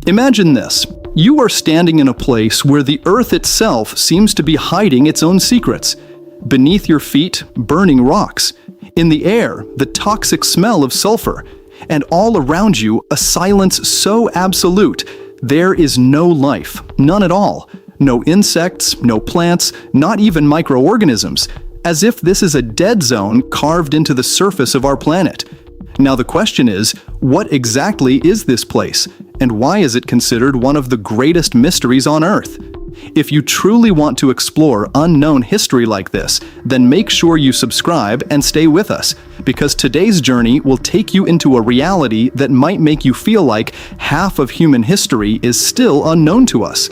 Imagine this. You are standing in a place where the Earth itself seems to be hiding its own secrets. Beneath your feet, burning rocks. In the air, the toxic smell of sulfur. And all around you, a silence so absolute, there is no life, none at all. No insects, no plants, not even microorganisms, as if this is a dead zone carved into the surface of our planet. Now the question is, what exactly is this place, and why is it considered one of the greatest mysteries on Earth? If you truly want to explore unknown history like this, then make sure you subscribe and stay with us, because today's journey will take you into a reality that might make you feel like half of human history is still unknown to us.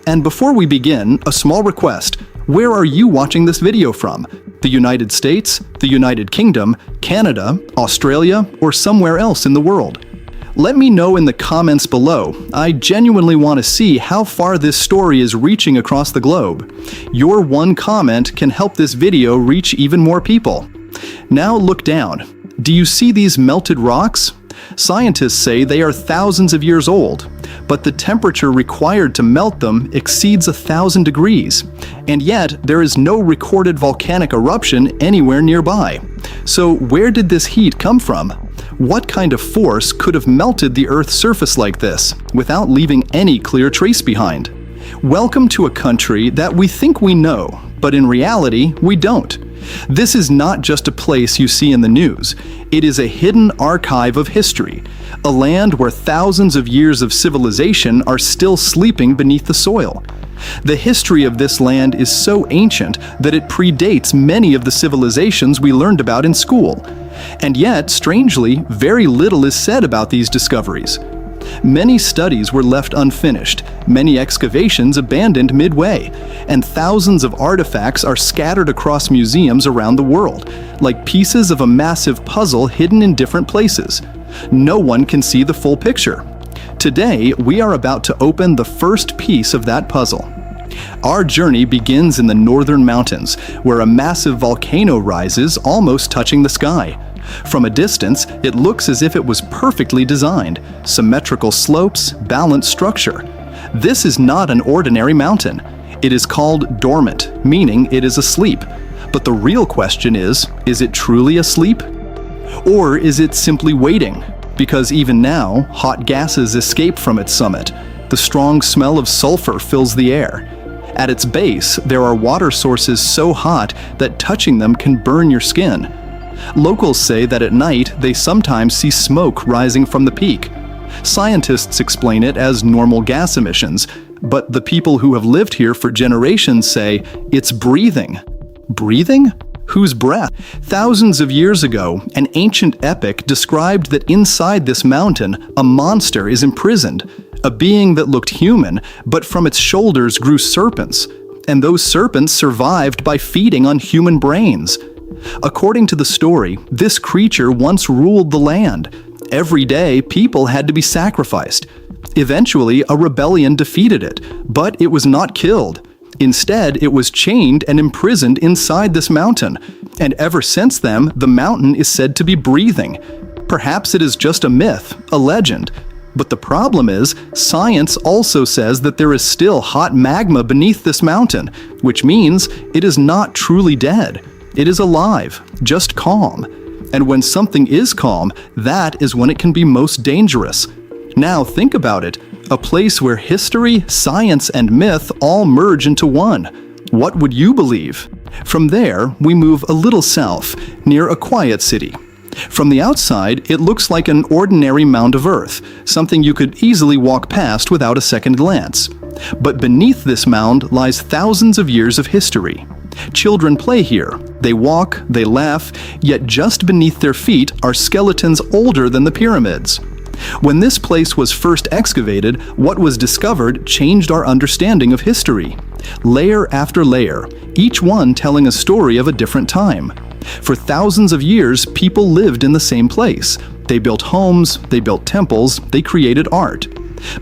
And before we begin, a small request. Where are you watching this video from? The United States, the United Kingdom, Canada, Australia, or somewhere else in the world? Let me know in the comments below. I genuinely want to see how far this story is reaching across the globe. Your one comment can help this video reach even more people. Now look down. Do you see these melted rocks? Scientists say they are thousands of years old, but the temperature required to melt them exceeds 1,000 degrees. And yet, there is no recorded volcanic eruption anywhere nearby. So where did this heat come from? What kind of force could have melted the Earth's surface like this, without leaving any clear trace behind? Welcome to a country that we think we know, but in reality, we don't. This is not just a place you see in the news. It is a hidden archive of history, a land where thousands of years of civilization are still sleeping beneath the soil. The history of this land is so ancient that it predates many of the civilizations we learned about in school. And yet, strangely, very little is said about these discoveries. Many studies were left unfinished, many excavations abandoned midway, and thousands of artifacts are scattered across museums around the world, like pieces of a massive puzzle hidden in different places. No one can see the full picture. Today, we are about to open the first piece of that puzzle. Our journey begins in the northern mountains, where a massive volcano rises, almost touching the sky. From a distance, it looks as if it was perfectly designed. Symmetrical slopes, balanced structure. This is not an ordinary mountain. It is called dormant, meaning it is asleep. But the real question is it truly asleep? Or is it simply waiting? Because even now, hot gases escape from its summit. The strong smell of sulfur fills the air. At its base, there are water sources so hot that touching them can burn your skin. Locals say that at night they sometimes see smoke rising from the peak. Scientists explain it as normal gas emissions, but the people who have lived here for generations say it's breathing. Breathing? Whose breath? Thousands of years ago, an ancient epic described that inside this mountain, a monster is imprisoned, a being that looked human, but from its shoulders grew serpents, and those serpents survived by feeding on human brains. According to the story, this creature once ruled the land. Every day, people had to be sacrificed. Eventually, a rebellion defeated it, but it was not killed. Instead, it was chained and imprisoned inside this mountain, and ever since then, the mountain is said to be breathing. Perhaps it is just a myth, a legend. But the problem is, science also says that there is still hot magma beneath this mountain, which means it is not truly dead. It is alive, just calm. And when something is calm, that is when it can be most dangerous. Now think about it, a place where history, science, and myth all merge into one. What would you believe? From there, we move a little south, near a quiet city. From the outside, it looks like an ordinary mound of earth, something you could easily walk past without a second glance. But beneath this mound lies thousands of years of history. Children play here, they walk, they laugh, yet just beneath their feet are skeletons older than the pyramids. When this place was first excavated, what was discovered changed our understanding of history. Layer after layer, each one telling a story of a different time. For thousands of years, people lived in the same place. They built homes, they built temples, they created art.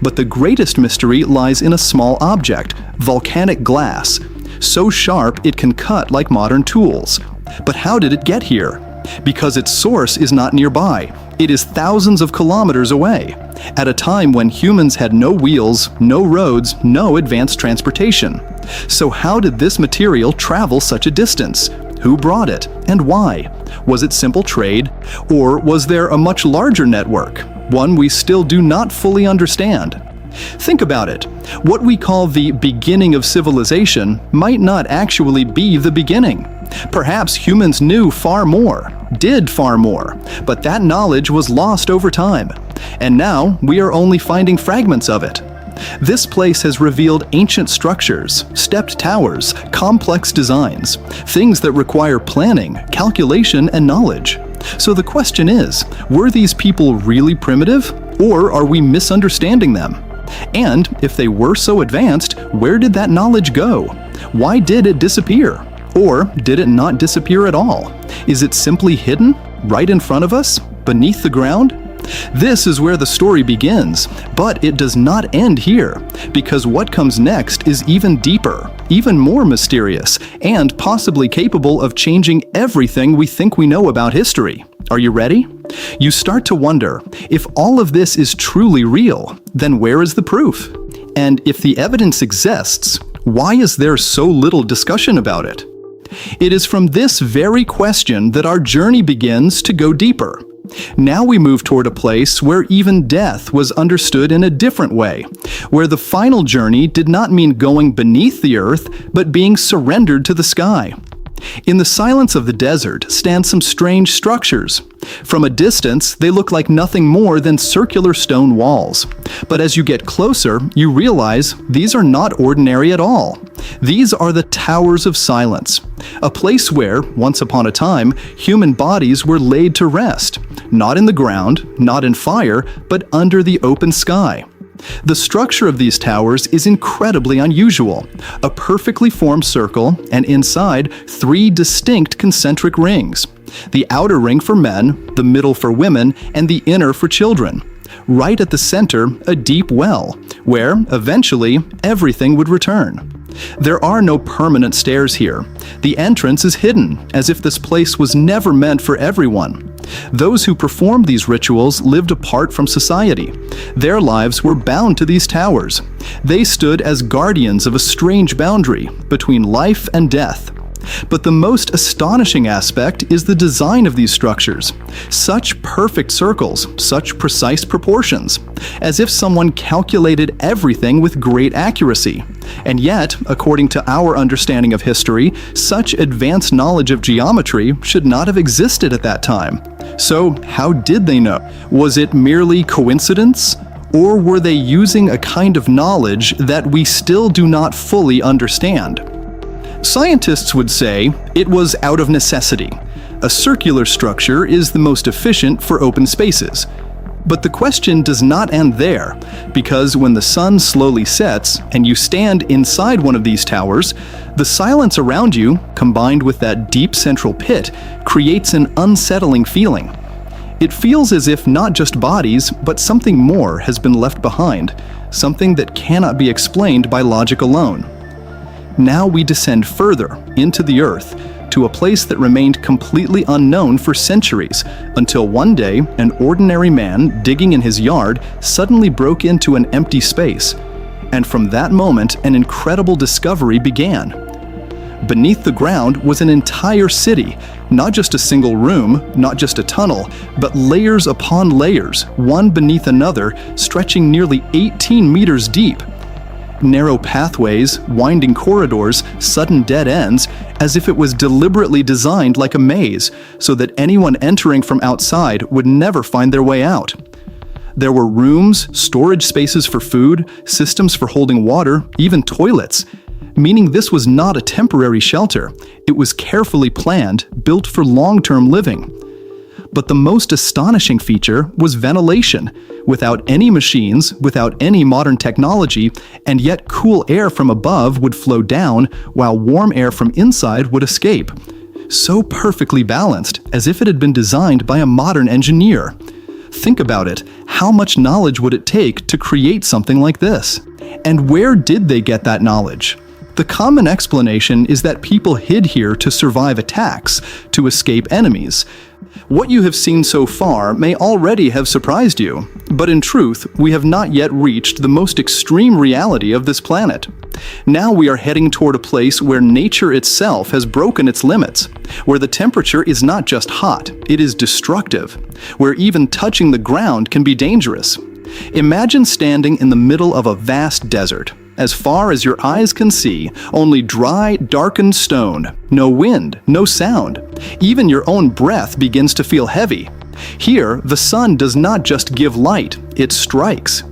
But the greatest mystery lies in a small object, volcanic glass. So sharp it can cut like modern tools. But how did it get here? Because its source is not nearby. It is thousands of kilometers away, at a time when humans had no wheels, no roads, no advanced transportation. So how did this material travel such a distance? Who brought it, and why? Was it simple trade, or was there a much larger network, one we still do not fully understand? Think about it. What we call the beginning of civilization might not actually be the beginning. Perhaps humans knew far more, did far more, but that knowledge was lost over time. And now we are only finding fragments of it. This place has revealed ancient structures, stepped towers, complex designs, things that require planning, calculation, and knowledge. So the question is, were these people really primitive, or are we misunderstanding them? And if they were so advanced, where did that knowledge go? Why did it disappear? Or did it not disappear at all? Is it simply hidden, right in front of us, beneath the ground? This is where the story begins, but it does not end here, because what comes next is even deeper, even more mysterious, and possibly capable of changing everything we think we know about history. Are you ready? You start to wonder, if all of this is truly real, then where is the proof? And if the evidence exists, why is there so little discussion about it? It is from this very question that our journey begins to go deeper. Now we move toward a place where even death was understood in a different way, where the final journey did not mean going beneath the earth, but being surrendered to the sky. In the silence of the desert stand some strange structures. From a distance, they look like nothing more than circular stone walls. But as you get closer, you realize these are not ordinary at all. These are the Towers of Silence, a place where, once upon a time, human bodies were laid to rest, not in the ground, not in fire, but under the open sky. The structure of these towers is incredibly unusual, a perfectly formed circle, and inside 3 distinct concentric rings. The outer ring for men, the middle for women, and the inner for children. Right at the center, a deep well, where, eventually, everything would return. There are no permanent stairs here. The entrance is hidden, as if this place was never meant for everyone. Those who performed these rituals lived apart from society. Their lives were bound to these towers. They stood as guardians of a strange boundary between life and death. But the most astonishing aspect is the design of these structures. Such perfect circles, such precise proportions, as if someone calculated everything with great accuracy. And yet, according to our understanding of history, such advanced knowledge of geometry should not have existed at that time. So, how did they know? Was it merely coincidence? Or were they using a kind of knowledge that we still do not fully understand? Scientists would say it was out of necessity. A circular structure is the most efficient for open spaces. But the question does not end there, because when the sun slowly sets and you stand inside one of these towers, the silence around you, combined with that deep central pit, creates an unsettling feeling. It feels as if not just bodies, but something more has been left behind, something that cannot be explained by logic alone. Now we descend further into the earth, to a place that remained completely unknown for centuries, until one day an ordinary man digging in his yard suddenly broke into an empty space. And from that moment, an incredible discovery began. Beneath the ground was an entire city, not just a single room, not just a tunnel, but layers upon layers, one beneath another, stretching nearly 18 meters deep. Narrow pathways, winding corridors, sudden dead ends, as if it was deliberately designed like a maze, so that anyone entering from outside would never find their way out. There were rooms, storage spaces for food, systems for holding water, even toilets, meaning this was not a temporary shelter. It was carefully planned, built for long-term living. But the most astonishing feature was ventilation. Without any machines, without any modern technology, and yet cool air from above would flow down, while warm air from inside would escape. So perfectly balanced, as if it had been designed by a modern engineer. Think about it. How much knowledge would it take to create something like this? And where did they get that knowledge? The common explanation is that people hid here to survive attacks, to escape enemies. What you have seen so far may already have surprised you, but in truth, we have not yet reached the most extreme reality of this planet. Now we are heading toward a place where nature itself has broken its limits, where the temperature is not just hot, it is destructive, where even touching the ground can be dangerous. Imagine standing in the middle of a vast desert. As far as your eyes can see, only dry, darkened stone, no wind, no sound. Even your own breath begins to feel heavy. Here, the sun does not just give light, it strikes.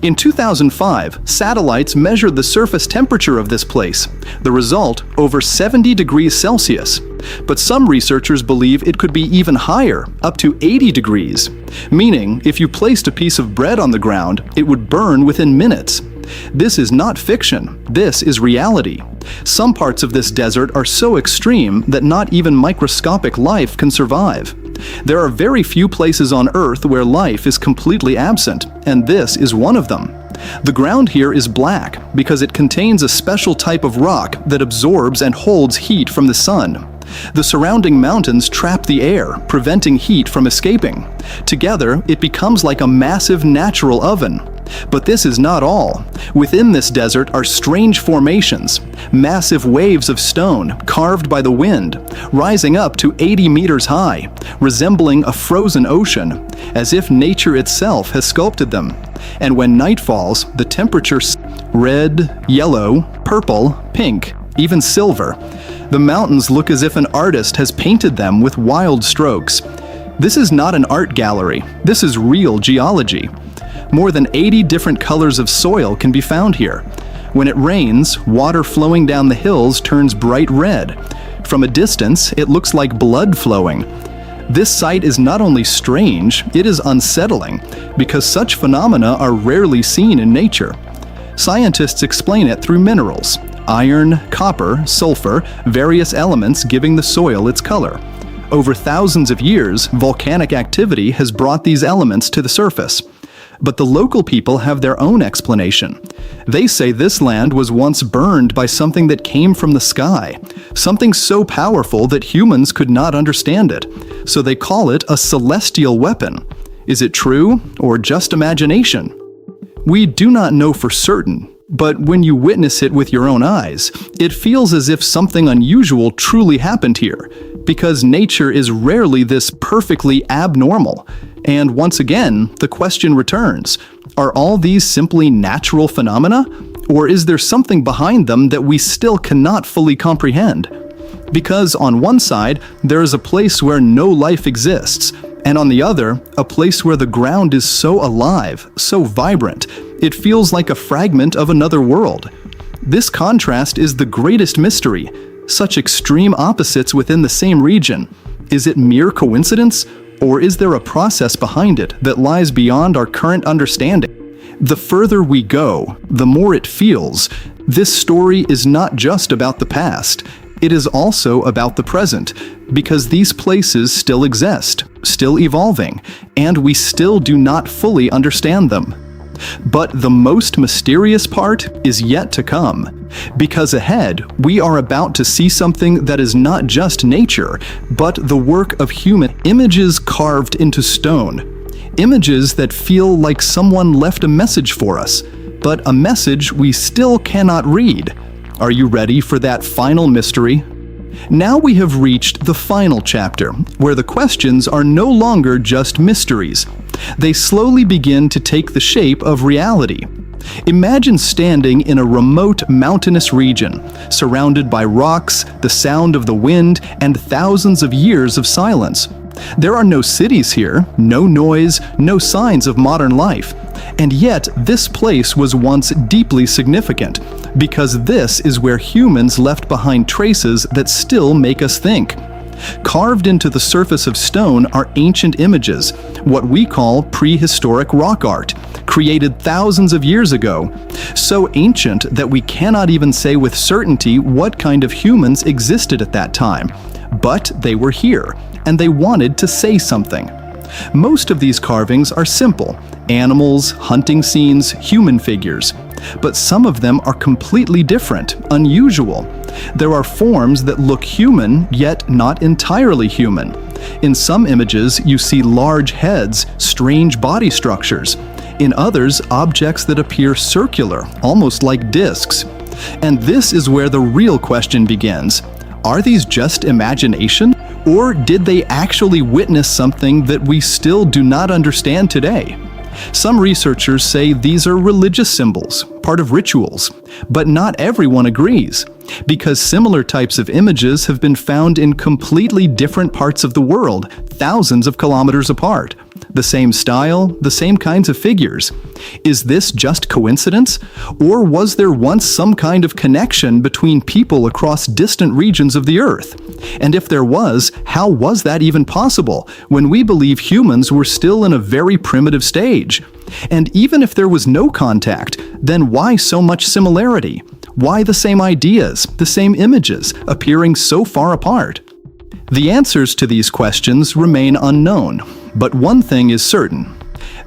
In 2005, satellites measured the surface temperature of this place. The result, over 70 degrees Celsius. But some researchers believe it could be even higher, up to 80 degrees. Meaning, if you placed a piece of bread on the ground, it would burn within minutes. This is not fiction, this is reality. Some parts of this desert are so extreme that not even microscopic life can survive. There are very few places on Earth where life is completely absent, and this is one of them. The ground here is black because it contains a special type of rock that absorbs and holds heat from the sun. The surrounding mountains trap the air, preventing heat from escaping. Together, it becomes like a massive natural oven. But this is not all. Within this desert are strange formations, massive waves of stone carved by the wind, rising up to 80 meters high, resembling a frozen ocean, as if nature itself has sculpted them. And when night falls, the temperature red, yellow, purple, pink, even silver. The mountains look as if an artist has painted them with wild strokes. This is not an art gallery, this is real geology. More than 80 different colors of soil can be found here. When it rains, water flowing down the hills turns bright red. From a distance, it looks like blood flowing. This sight is not only strange, it is unsettling, because such phenomena are rarely seen in nature. Scientists explain it through minerals: iron, copper, sulfur, various elements giving the soil its color. Over thousands of years, volcanic activity has brought these elements to the surface. But the local people have their own explanation. They say this land was once burned by something that came from the sky, something so powerful that humans could not understand it. So they call it a celestial weapon. Is it true, or just imagination? We do not know for certain, but when you witness it with your own eyes, it feels as if something unusual truly happened here, because nature is rarely this perfectly abnormal. And once again, the question returns, are all these simply natural phenomena? Or is there something behind them that we still cannot fully comprehend? Because on one side, there is a place where no life exists, and on the other, a place where the ground is so alive, so vibrant, it feels like a fragment of another world. This contrast is the greatest mystery. Such extreme opposites within the same region. Is it mere coincidence? Or is there a process behind it that lies beyond our current understanding? The further we go, the more it feels. This story is not just about the past. It is also about the present, because these places still exist, still evolving, and we still do not fully understand them. But the most mysterious part is yet to come, because ahead we are about to see something that is not just nature, but the work of human images carved into stone. Images that feel like someone left a message for us, but a message we still cannot read. Are you ready for that final mystery? Now we have reached the final chapter, where the questions are no longer just mysteries. They slowly begin to take the shape of reality. Imagine standing in a remote mountainous region, surrounded by rocks, the sound of the wind, and thousands of years of silence. There are no cities here, no noise, no signs of modern life. And yet, this place was once deeply significant, because this is where humans left behind traces that still make us think. Carved into the surface of stone are ancient images, what we call prehistoric rock art, created thousands of years ago, so ancient that we cannot even say with certainty what kind of humans existed at that time. But they were here, and they wanted to say something. Most of these carvings are simple: animals, hunting scenes, human figures. but some of them are completely different, unusual. There are forms that look human, yet not entirely human. In some images, you see large heads, strange body structures. In others, objects that appear circular, almost like discs. And this is where the real question begins. Are these just imagination? Or did they actually witness something that we still do not understand today? Some researchers say these are religious symbols, part of rituals, but not everyone agrees, because similar types of images have been found in completely different parts of the world, thousands of kilometers apart. The same style, the same kinds of figures. Is this just coincidence? Or was there once some kind of connection between people across distant regions of the Earth? And if there was, how was that even possible, when we believe humans were still in a very primitive stage? And even if there was no contact, then why so much similarity? Why the same ideas, the same images, appearing so far apart? The answers to these questions remain unknown, but one thing is certain.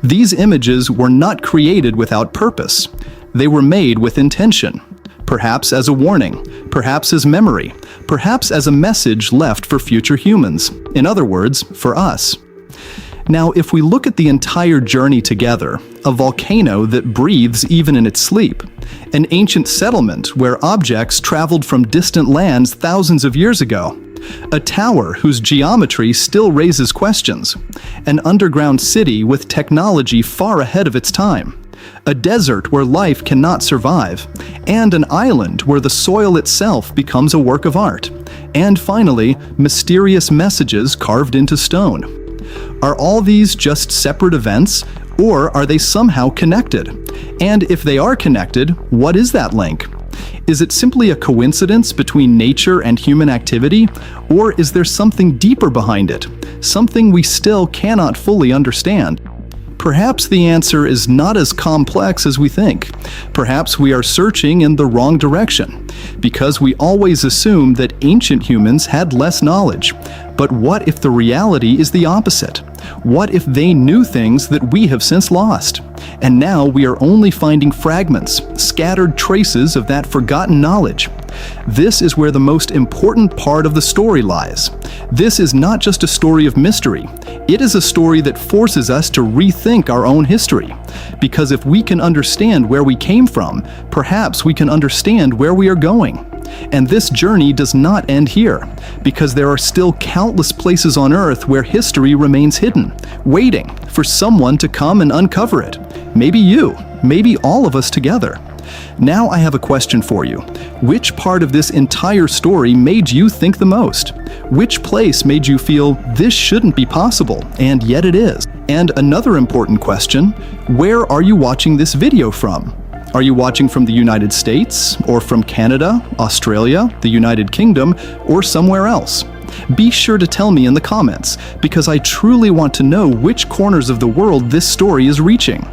These images were not created without purpose. They were made with intention, perhaps as a warning, perhaps as memory, perhaps as a message left for future humans. In other words, for us. Now, if we look at the entire journey together, a volcano that breathes even in its sleep, an ancient settlement where objects traveled from distant lands thousands of years ago, a tower whose geometry still raises questions, an underground city with technology far ahead of its time, a desert where life cannot survive, and an island where the soil itself becomes a work of art, and finally, mysterious messages carved into stone. Are all these just separate events, or are they somehow connected? And if they are connected, what is that link? Is it simply a coincidence between nature and human activity, or is there something deeper behind it, something we still cannot fully understand? Perhaps the answer is not as complex as we think. Perhaps we are searching in the wrong direction, because we always assume that ancient humans had less knowledge. But what if the reality is the opposite? What if they knew things that we have since lost? And now we are only finding fragments, scattered traces of that forgotten knowledge. This is where the most important part of the story lies. This is not just a story of mystery. It is a story that forces us to rethink our own history. Because if we can understand where we came from, perhaps we can understand where we are going. And this journey does not end here, because there are still countless places on Earth where history remains hidden, waiting for someone to come and uncover it. Maybe you, maybe all of us together. Now I have a question for you. Which part of this entire story made you think the most? Which place made you feel this shouldn't be possible, and yet it is? And another important question, where are you watching this video from? Are you watching from the United States, or from Canada, Australia, the United Kingdom, or somewhere else? Be sure to tell me in the comments, because I truly want to know which corners of the world this story is reaching.